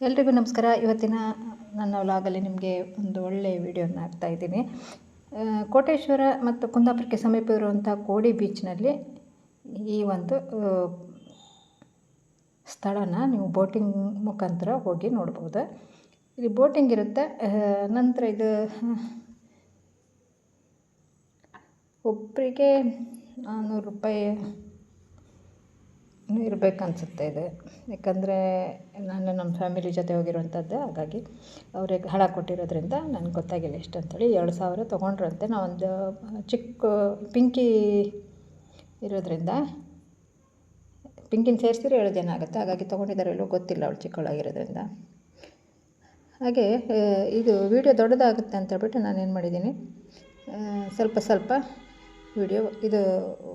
ಎಲ್ರಿಗೂ ನಮಸ್ಕಾರ. ಇವತ್ತಿನ ನನ್ನ ವ್ಲಾಗಲ್ಲಿ ನಿಮಗೆ ಒಂದು ಒಳ್ಳೆಯ ವಿಡಿಯೋನ ಹಾಕ್ತಾಯಿದ್ದೀನಿ. ಕೋಟೇಶ್ವರ ಮತ್ತು ಕುಂದಾಪುರಕ್ಕೆ ಸಮೀಪ ಇರುವಂಥ ಕೋಡಿ ಬೀಚ್ನಲ್ಲಿ ಈ ಒಂದು ಸ್ಥಳನ ನೀವು ಬೋಟಿಂಗ್ ಮುಖಾಂತರ ಹೋಗಿ ನೋಡ್ಬೋದು. ಇಲ್ಲಿ ಬೋಟಿಂಗ್ ಇರುತ್ತೆ. ನಂತರ ಇದು ಒಬ್ಬರಿಗೆ 400 ರೂಪಾಯಿ ಇರಬೇಕನ್ಸುತ್ತೆ ಇದು. ಯಾಕಂದರೆ ನಾನು ನಮ್ಮ ಫ್ಯಾಮಿಲಿ ಜೊತೆ ಹೋಗಿರುವಂಥದ್ದು, ಹಾಗಾಗಿ ಅವ್ರಿಗೆ ಹಣ ಕೊಟ್ಟಿರೋದ್ರಿಂದ ನನಗೆ ಗೊತ್ತಾಗಿಲ್ಲ ಎಷ್ಟು ಅಂತೇಳಿ. 2,000 ತೊಗೊಂಡ್ರಂತೆ. ನಾವೊಂದು ಚಿಕ್ಕ ಪಿಂಕಿ ಇರೋದ್ರಿಂದ ಪಿಂಕಿನ ಸೇರಿಸಿದ್ರೆ 7 ಜನ ಆಗುತ್ತೆ, ಹಾಗಾಗಿ ತೊಗೊಂಡಿದ್ದಾರೆ ಎಲ್ಲೋ ಗೊತ್ತಿಲ್ಲ, ಅವಳು ಚಿಕ್ಕವಳಾಗಿರೋದ್ರಿಂದ. ಹಾಗೆ ಇದು ವಿಡಿಯೋ ದೊಡ್ಡದಾಗುತ್ತೆ ಅಂತ ಹೇಳ್ಬಿಟ್ಟು ನಾನೇನು ಮಾಡಿದ್ದೀನಿ, ಸ್ವಲ್ಪ ವಿಡಿಯೋ ಇದು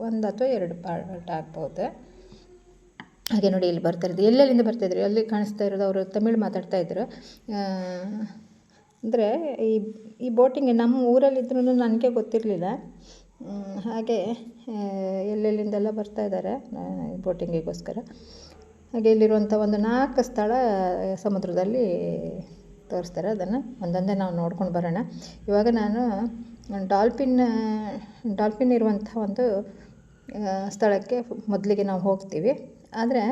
1 ಅಥವಾ 2 ಪಾರ್ಟ್ ಆಗ್ಬೋದು. ಹಾಗೆ ನೋಡಿ, ಇಲ್ಲಿ ಬರ್ತಾಯಿರೋದು ಎಲ್ಲೆಲ್ಲಿಂದ ಬರ್ತಾಯಿದ್ರು. ಅಲ್ಲಿ ಕಾಣಿಸ್ತಾ ಇರೋದು ಅವರು ತಮಿಳು ಮಾತಾಡ್ತಾಯಿದ್ರು. ಅಂದರೆ ಈ ಬೋಟಿಂಗ್ ನಮ್ಮ ಊರಲ್ಲಿದ್ರೂ ನನಗೆ ಗೊತ್ತಿರಲಿಲ್ಲ. ಹಾಗೆ ಎಲ್ಲೆಲ್ಲಿಂದೆಲ್ಲ ಬರ್ತಾಯಿದ್ದಾರೆ ಬೋಟಿಂಗಿಗೋಸ್ಕರ. ಹಾಗೆ ಇಲ್ಲಿರುವಂಥ ಒಂದು 4 ಸ್ಥಳ ಸಮುದ್ರದಲ್ಲಿ ತೋರಿಸ್ತಾರೆ. ಅದನ್ನು ಒಂದೊಂದೇ ನಾವು ನೋಡ್ಕೊಂಡು ಬರೋಣ. ಇವಾಗ ನಾನು ಡಾಲ್ಫಿನ್ ಇರುವಂಥ ಒಂದು ಸ್ಥಳಕ್ಕೆ ಮೊದಲಿಗೆ ನಾವು ಹೋಗ್ತೀವಿ. ಆದರೆ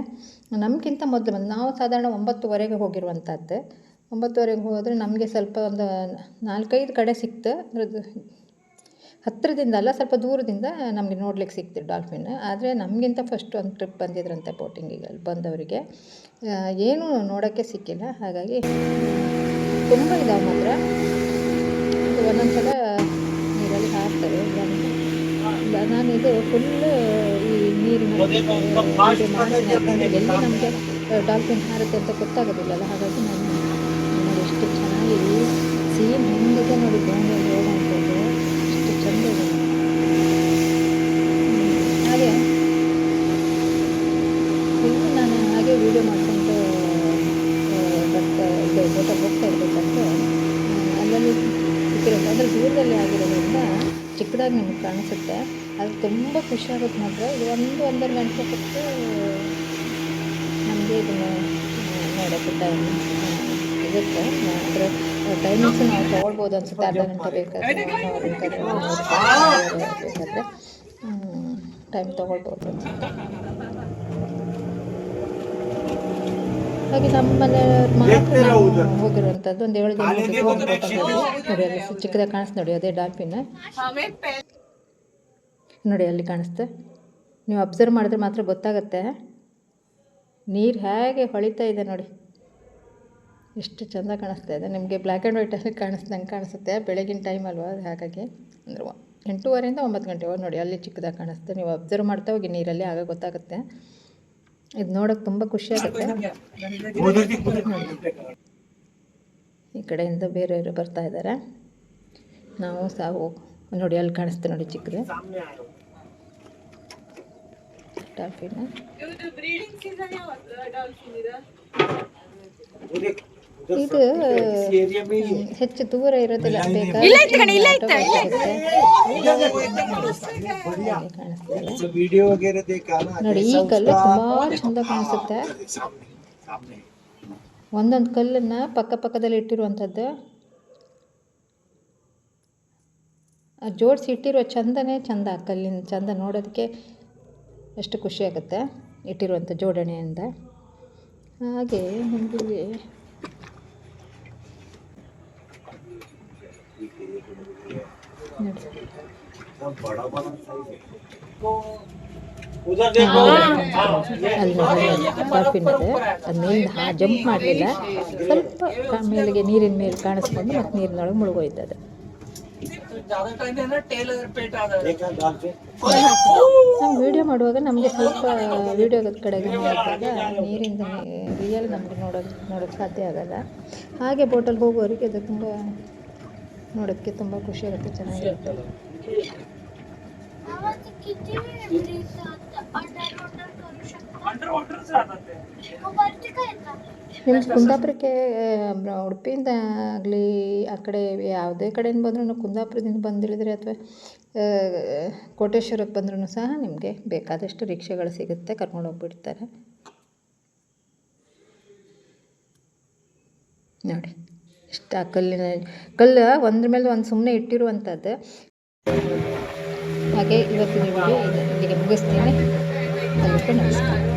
ನಮಗಿಂತ ಮೊದಲು ನಾವು ಸಾಧಾರಣ 9:30ಗೆ ಹೋಗಿರುವಂಥದ್ದು. 9:30ಗೆ ಹೋದರೆ ನಮಗೆ ಸ್ವಲ್ಪ ಒಂದು 4-5 ಕಡೆ ಸಿಕ್ತು. ಅಂದರೆ ಹತ್ತಿರದಿಂದ ಅಲ್ಲ, ಸ್ವಲ್ಪ ದೂರದಿಂದ ನಮಗೆ ನೋಡ್ಲಿಕ್ಕೆ ಸಿಕ್ತು ಡಾಲ್ಫಿನ್. ಆದರೆ ನಮಗಿಂತ ಫಸ್ಟ್ ಒಂದು ಟ್ರಿಪ್ ಬಂದಿದ್ರಂತೆ ಬೋಟಿಂಗಿಗೆ. ಅಲ್ಲಿ ಬಂದವರಿಗೆ ಏನೂ ನೋಡೋಕ್ಕೆ ಸಿಕ್ಕಿಲ್ಲ. ಹಾಗಾಗಿ ತುಂಬ ಇದಾವೆ ಮಾತ್ರ. ಒಂದೊಂದು ಸಲ ನೀರಲ್ಲಿ ಹಾಕ್ತಾರೆ. ನಾನಿದು ಫುಲ್ಲು ಈ ನೀರಿನ ಎಲ್ಲಿ ನಮಗೆ ಡಾಲ್ಫಿನ್ ಹಾರುತ್ತೆ ಅಂತ ಗೊತ್ತಾಗೋದಿಲ್ಲಲ್ಲ. ಹಾಗಾಗಿ ನಾನು ನೋಡಿ ಎಷ್ಟು ಚೆನ್ನಾಗಿ ಸೀನ್ ಮುಂದಿದೆ ನೋಡಿ, ಗೋಂಡಲ್ಲಿ ಹೋಗುವಂಥದ್ದು ಎಷ್ಟು ಚೆಂದ ಇದೆ. ಹಾಗೆ ಫುಲ್ಲು ನಾನು ಹಾಗೆ ವೀಡಿಯೋ ಮಾಡ್ಕೊಂಡು ಬೋಟಲ್ಲಿ ಹೋಗ್ತಾ ಇರಬೇಕಂದ್ರೆ ಅಲ್ಲಲ್ಲಿ ಸಿಕ್ಕಿರೋದು. ಅಂದರೆ ದೂರದಲ್ಲಿ ಆಗಿರೋದ್ರಿಂದ ಚಿಕ್ಕದಾಗಿ ನಿಮಗೆ ಕಾಣಿಸುತ್ತೆ. ಅದು ತುಂಬ ಖುಷಿಯಾಗುತ್ತೆ ಮಾತ್ರ. ಇದು 1-1.5 ಗಂಟೆ ಕೊಟ್ಟು ನಮಗೆ ಇದನ್ನು ನೋಡೋಕ್ಕೆ ಟೈಮ್ ಸಿಗುತ್ತೆ. ಅದರ ಟೈಮಿಂಗ್ಸ್ ನಾವು ತೊಗೊಳ್ಬೋದು ಅನಿಸುತ್ತೆ. ಅರ್ಧ ಗಂಟೆ ಬೇಕಾದರೆ ಟೈಮ್ ತೊಗೊಳ್ಬೋದು ಅನಿಸುತ್ತೆ. ಹಾಗೆ ನಮ್ಮ ಮನೆಯವ್ರು ಮಾತ್ರ ಹೋಗಿರುವಂಥದ್ದು ಒಂದು 7 ಜನ ನೋಡಿ. ಅಲ್ಲಿ ಚಿಕ್ಕದಾಗಿ ಕಾಣಿಸ್ತು ನೋಡಿ, ಅದೇ ಡಾಲ್ಫಿನ್ ನೋಡಿ, ಅಲ್ಲಿ ಕಾಣಿಸ್ತೆ. ನೀವು ಅಬ್ಸರ್ವ್ ಮಾಡಿದ್ರೆ ಮಾತ್ರ ಗೊತ್ತಾಗುತ್ತೆ ನೀರು ಹೇಗೆ ಹೊಳಿತಾ ಇದೆ ನೋಡಿ, ಎಷ್ಟು ಚೆಂದ ಕಾಣಿಸ್ತಾ ಇದೆ. ನಿಮಗೆ ಬ್ಲ್ಯಾಕ್ ಆ್ಯಂಡ್ ವೈಟಲ್ಲಿ ಕಾಣಿಸ್ದಂಗೆ ಕಾಣಿಸುತ್ತೆ. ಬೆಳಗಿನ ಟೈಮ್ ಅಲ್ವಾ, ಹಾಗಾಗಿ ಅಂದರೆ 8:30ರಿಂದ 9 ಗಂಟೆ ನೋಡಿ, ಅಲ್ಲಿ ಚಿಕ್ಕದಾಗಿ ಕಾಣಿಸುತ್ತೆ. ನೀವು ಅಬ್ಸರ್ವ್ ಮಾಡ್ತಾ ಹೋಗಿ ನೀರಲ್ಲಿ, ಆಗ ಗೊತ್ತಾಗುತ್ತೆ. ಇದು ನೋಡೋಕೆ ತುಂಬ ಖುಷಿಯಾಗುತ್ತೆ. ಈ ಕಡೆಯಿಂದ ಬೇರೆಯವರು ಬರ್ತಾ ಇದ್ದಾರೆ. ನಾವು ಸಹ ನೋಡಿ, ಅಲ್ಲಿ ಕಾಣಿಸ್ತೆ ನೋಡಿ ಚಿಕ್ಕದು ಡಾಲ್ಫಿನ್. ಇದು ಹೆಚ್ಚು ದೂರ ಇರೋದಿಲ್ಲ, ನೋಡಿ. ಈ ಕಲ್ಲು ತುಂಬ ಚಂದ ಕಾಣಿಸುತ್ತೆ. ಒಂದೊಂದು ಕಲ್ಲನ್ನು ಪಕ್ಕದಲ್ಲಿ ಇಟ್ಟಿರುವಂಥದ್ದು, ಜೋಡಿಸಿ ಇಟ್ಟಿರೋ ಚಂದನೇ ಚಂದ. ಕಲ್ಲಿನ ಚಂದ ನೋಡೋದಕ್ಕೆ ಎಷ್ಟು ಖುಷಿಯಾಗುತ್ತೆ ಇಟ್ಟಿರುವಂಥ ಜೋಡಣೆಯಿಂದ. ಹಾಗೆ ನಮಗೆ ಡಾಲ್ಫಿನ್ ಇದೆ. ಅದು ಮೇಲಿಂದ ಜಂಪ್ ಮಾಡಲಿಲ್ಲ, ಸ್ವಲ್ಪ ಮೇಲಿಗೆ ನೀರಿನ ಮೇಲೆ ಕಾಣಿಸ್ಕೊಂಡು ಮತ್ತು ನೀರಿನೊಳಗೆ ಮುಳುಗೋಯ್ತು ಅದು. ನಾವು ವೀಡಿಯೋ ಮಾಡುವಾಗ ನಮಗೆ ಸ್ವಲ್ಪ ವೀಡಿಯೋದ ಕಡೆಗೆ ನೋಡಿದಾಗ ನೀರಿಂದ ರಿಯಲ್ ನಮಗೆ ನೋಡೋಕ್ಕೆ ಸಾಧ್ಯ ಆಗಲ್ಲ. ಹಾಗೆ ಬೋಟಲ್ಲಿ ಹೋಗೋರಿಗೆ ಅದು ತುಂಬ ನೋಡೋಕ್ಕೆ ತುಂಬ ಖುಷಿಯಾಗುತ್ತೆ, ಚೆನ್ನಾಗಿರುತ್ತೆ. ನಿಮ್ಮ ಕುಂದಾಪುರಕ್ಕೆ ಉಡುಪಿಯಿಂದ ಆಗಲಿ ಆ ಕಡೆ ಯಾವುದೇ ಕಡೆಯಿಂದ ಬಂದ್ರೂ, ಕುಂದಾಪುರದಿಂದ ಬಂದಿಳಿದ್ರೆ ಅಥವಾ ಕೋಟೇಶ್ವರಕ್ಕೆ ಬಂದ್ರೂ ಸಹ ನಿಮಗೆ ಬೇಕಾದಷ್ಟು ರಿಕ್ಷಾಗಳು ಸಿಗುತ್ತೆ, ಕರ್ಕೊಂಡು ಹೋಗ್ಬಿಡ್ತಾರೆ. ನೋಡಿ ಇಷ್ಟ ಕಲ್ಲು ಒಂದ್ರ ಮೇಲೆ ಒಂದು ಸುಮ್ಮನೆ ಇಟ್ಟಿರುವಂಥದ್ದು. ಹಾಗೆ ಇವತ್ತಿನ ವಿಡಿಯೋ ಇಲ್ಲಿಗೆ ಮುಗಿಸ್ತೀನಿ. ಎಲ್ಲರಿಗೂ ನಮಸ್ಕಾರ.